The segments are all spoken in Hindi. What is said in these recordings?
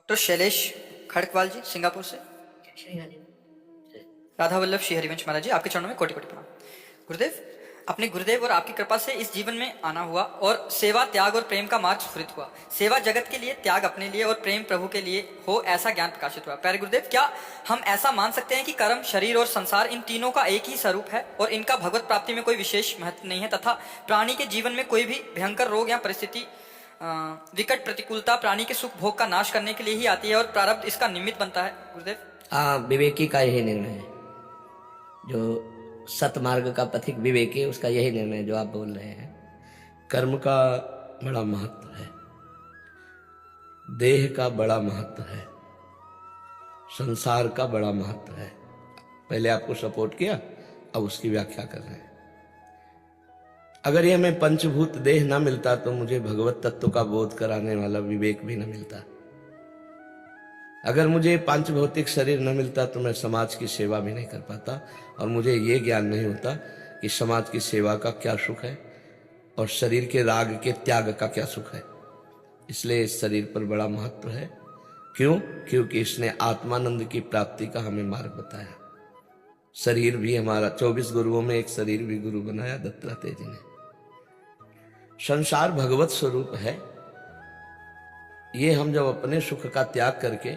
डॉक्टर शैलेश खड़कवाल जी सिंगापुर से। राधा वल्लभ श्री हरिवंश महाराज जी, आपके चरणों में कोटि कोटि प्रणाम। गुरुदेव, अपने गुरुदेव और आपकी कृपा से इस जीवन में आना हुआ और सेवा, त्याग और प्रेम का मार्ग स्फुरित हुआ। सेवा जगत के लिए, त्याग अपने लिए और प्रेम प्रभु के लिए हो, ऐसा ज्ञान प्रकाशित हुआ। प्यारे गुरुदेव, क्या हम ऐसा मान सकते हैं कि कर्म, शरीर और संसार, इन तीनों का एक ही स्वरूप है और इनका भगवत प्राप्ति में कोई विशेष महत्व नहीं है, तथा प्राणी के जीवन में कोई भी भयंकर रोग या परिस्थिति, विकट प्रतिकूलता प्राणी के सुख भोग का नाश करने के लिए ही आती है और प्रारब्ध इसका निमित्त बनता है? गुरुदेव, विवेकी का यही निर्णय है, जो सतमार्ग का पथिक विवेकी, उसका यही निर्णय जो आप बोल रहे हैं। कर्म का बड़ा महत्व है, देह का बड़ा महत्व है, संसार का बड़ा महत्व है। पहले आपको सपोर्ट किया, अब उसकी व्याख्या कर रहे हैं। अगर ये हमें पंचभूत देह ना मिलता तो मुझे भगवत तत्व का बोध कराने वाला विवेक भी न मिलता। अगर मुझे पांच भौतिक शरीर न मिलता तो मैं समाज की सेवा भी नहीं कर पाता, और मुझे ये ज्ञान नहीं होता कि समाज की सेवा का क्या सुख है और शरीर के राग के त्याग का क्या सुख है। इसलिए इस शरीर पर बड़ा महत्व है। क्यों? क्योंकि इसने आत्मानंद की प्राप्ति का हमें मार्ग बताया। शरीर भी हमारा, 24 गुरुओं में एक शरीर भी गुरु बनाया दत्तात्रेय जी ने। संसार भगवत स्वरूप है। ये हम जब अपने सुख का त्याग करके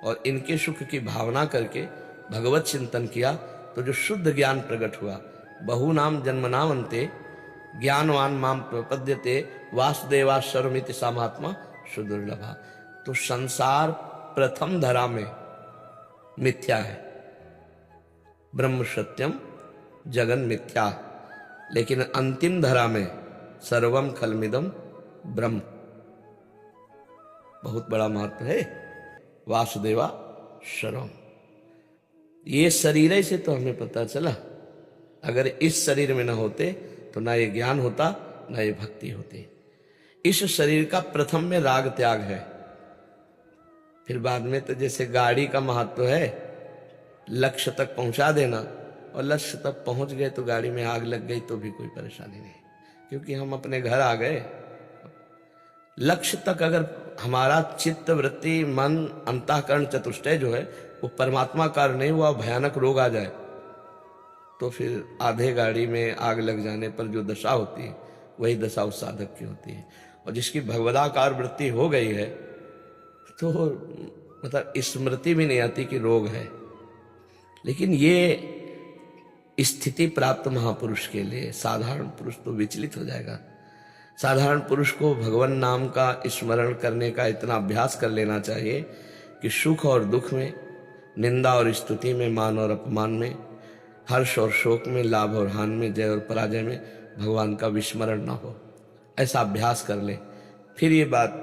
और इनके सुख की भावना करके भगवत चिंतन किया तो जो शुद्ध ज्ञान प्रकट हुआ, बहुनाम जन्मनामन्ते ज्ञानवान माम प्रपद्यते वासुदेवा सर्वमिति सामात्मा सुदुर्लभा। तो संसार प्रथम धरा में मिथ्या है, ब्रह्म सत्यम जगन मिथ्या, लेकिन अंतिम धरा में सर्वम खलमिदम ब्रह्म। बहुत बड़ा महत्व है वासुदेवा शरम। ये शरीर से तो हमें पता चला, अगर इस शरीर में न होते तो ना ये ज्ञान होता, ना ये भक्ति होती। इस शरीर का प्रथम में राग त्याग है, फिर बाद में तो जैसे गाड़ी का महत्व है, लक्ष्य तक पहुंचा देना, और लक्ष्य तक पहुंच गए तो गाड़ी में आग लग गई तो भी कोई परेशानी नहीं, क्योंकि हम अपने घर आ गए। लक्ष्य तक अगर हमारा चित्त, वृत्ति, मन, अंतःकरण चतुष्टय जो है वो परमात्मा कार नहीं हुआ, भयानक रोग आ जाए तो फिर आधे गाड़ी में आग लग जाने पर जो दशा होती है वही दशा उस साधक की होती है। और जिसकी भगवदाकार वृत्ति हो गई है तो मतलब स्मृति भी नहीं आती कि रोग है। लेकिन ये स्थिति प्राप्त महापुरुष के लिए, साधारण पुरुष तो विचलित हो जाएगा। साधारण पुरुष को भगवान नाम का स्मरण करने का इतना अभ्यास कर लेना चाहिए कि सुख और दुख में, निंदा और स्तुति में, मान और अपमान में, हर्ष और शोक में, लाभ और हानि में, जय और पराजय में भगवान का विस्मरण ना हो। ऐसा अभ्यास कर ले, फिर ये बात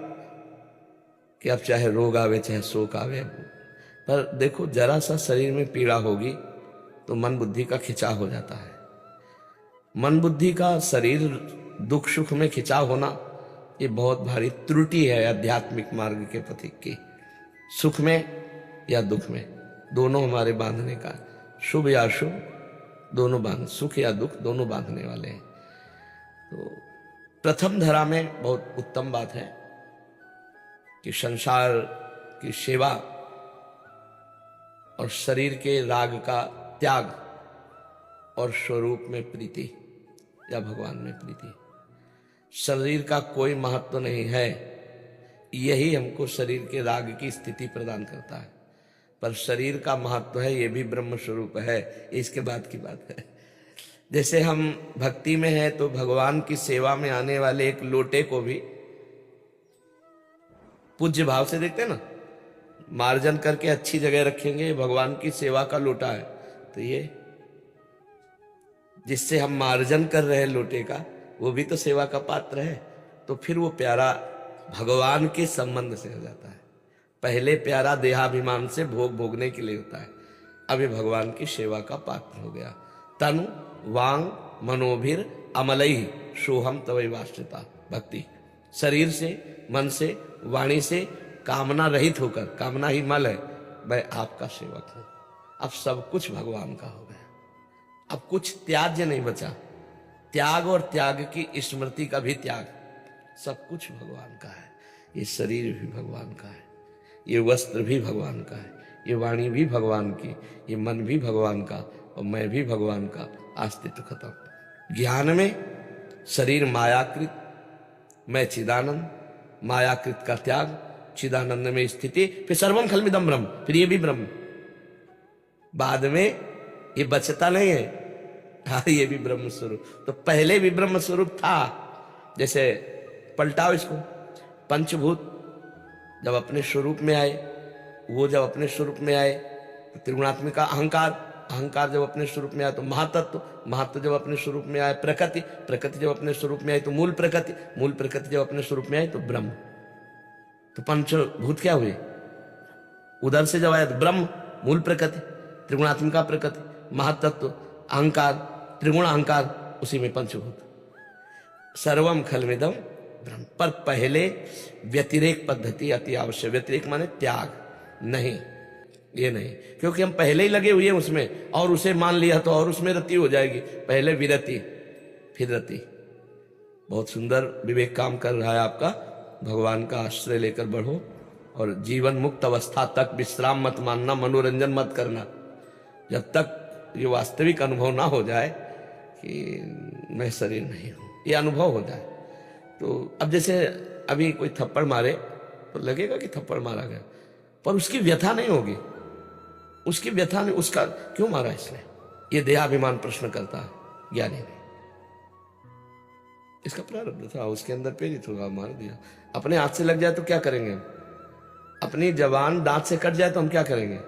कि अब चाहे रोग आवे चाहे शोक आवे, पर देखो जरा सा शरीर में पीड़ा होगी तो मन बुद्धि का खिंचाव हो जाता है। मन बुद्धि का शरीर दुख सुख में खिंचाव होना ये बहुत भारी त्रुटि है आध्यात्मिक मार्ग के पथिक की। सुख में या दुख में दोनों हमारे बांधने का, शुभ या अशुभ दोनों बांध, सुख या दुख दोनों बांधने वाले हैं। तो प्रथम धरा में बहुत उत्तम बात है कि संसार की सेवा और शरीर के राग का त्याग और स्वरूप में प्रीति या भगवान में प्रीति। शरीर का कोई महत्व नहीं है, यही हमको शरीर के राग की स्थिति प्रदान करता है, पर शरीर का महत्व है, ये भी ब्रह्म स्वरूप है, इसके बाद की बात है। जैसे हम भक्ति में हैं तो भगवान की सेवा में आने वाले एक लोटे को भी पूज्य भाव से देखते हैं ना, मार्जन करके अच्छी जगह रखेंगे, भगवान की सेवा का लोटा है, तो ये जिससे हम मार्जन कर रहे हैं लोटे का, वो भी तो सेवा का पात्र है, तो फिर वो प्यारा भगवान के संबंध से हो जाता है। पहले प्यारा देहाभिमान से भोग भोगने के लिए होता है, अब ये भगवान की सेवा का पात्र हो गया। तनु वांग मनोभिर अमलई सोहम तवै वाश्रिता। भक्ति शरीर से, मन से, वाणी से कामना रहित होकर, कामना ही मल है, मैं आपका सेवक हूं। अब सब कुछ भगवान का हो गया, अब कुछ त्याज्य नहीं बचा। त्याग और त्याग की स्मृति का भी त्याग, सब कुछ भगवान का है। ये शरीर भी भगवान का है, ये वस्त्र भी भगवान का है, ये वाणी भी भगवान की, ये मन भी भगवान का और मैं भी भगवान का। अस्तित्व खत्म। ज्ञान में शरीर मायाकृत, मैं चिदानंद, मायाकृत का त्याग, चिदानंद में स्थिति, फिर सर्वम खलमिदम ब्रह्म, फिर ये भी ब्रह्म। बाद में ये बचता नहीं है, हाँ ये भी ब्रह्म स्वरूप। तो पहले भी ब्रह्म स्वरूप था। जैसे पलटाओ इसको, पंचभूत जब अपने स्वरूप में आए, वो जब अपने स्वरूप में आए तो त्रिगुणात्मिक अहंकार, अहंकार जब अपने स्वरूप में आया तो महातत्व, महातत्व जब अपने स्वरूप में आए प्रकृति, प्रकृति जब अपने स्वरूप में आई तो मूल प्रकृति, मूल प्रकृति जब अपने स्वरूप में आई तो ब्रह्म। तो पंचभूत क्या हुए? उधर से जब आया तो ब्रह्म, मूल प्रकृति, त्रिगुणात्मिका प्रकृति, महातत्व, अहंकार, त्रिगुण अहंकार, उसी में पंचभूत। सर्वम खलमिदम ब्रह्म। पर पहले व्यतिरेक पद्धति अति आवश्यक। व्यतिरेक माने त्याग, नहीं ये नहीं, क्योंकि हम पहले ही लगे हुए हैं उसमें और उसे मान लिया तो और उसमें रति हो जाएगी। पहले विरति फिर रति। बहुत सुंदर विवेक काम कर रहा है आपका। भगवान का आश्रय लेकर बढ़ो और जीवन मुक्त अवस्था तक विश्राम मत मानना, मनोरंजन मत करना, जब तक ये वास्तविक अनुभव ना हो जाए कि मैं शरीर नहीं हूं, ये अनुभव हो जाए। तो अब जैसे अभी कोई थप्पड़ मारे तो लगेगा कि थप्पड़ मारा गया, पर उसकी व्यथा नहीं होगी, उसकी व्यथा नहीं, उसका क्यों मारा इसने, ये देहाभिमान प्रश्न करता है ज्ञानी ने। इसका प्रारब्ध था, उसके अंदर प्रेरित होगा, मार दिया। अपने हाथ से लग जाए तो क्या करेंगे हम? अपनी जवान दांत से कट जाए तो हम क्या करेंगे?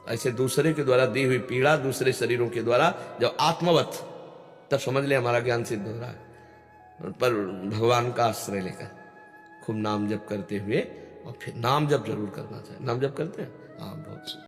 ऐसे दूसरे के द्वारा दी हुई पीड़ा, दूसरे शरीरों के द्वारा जब आत्मवत, तब समझ ले हमारा ज्ञान सिद्ध हो रहा है। पर भगवान का आश्रय लेकर खूब नाम जप करते हुए, और फिर नाम जप जरूर करना चाहिए। नाम जप करते हैं? हाँ, बहुत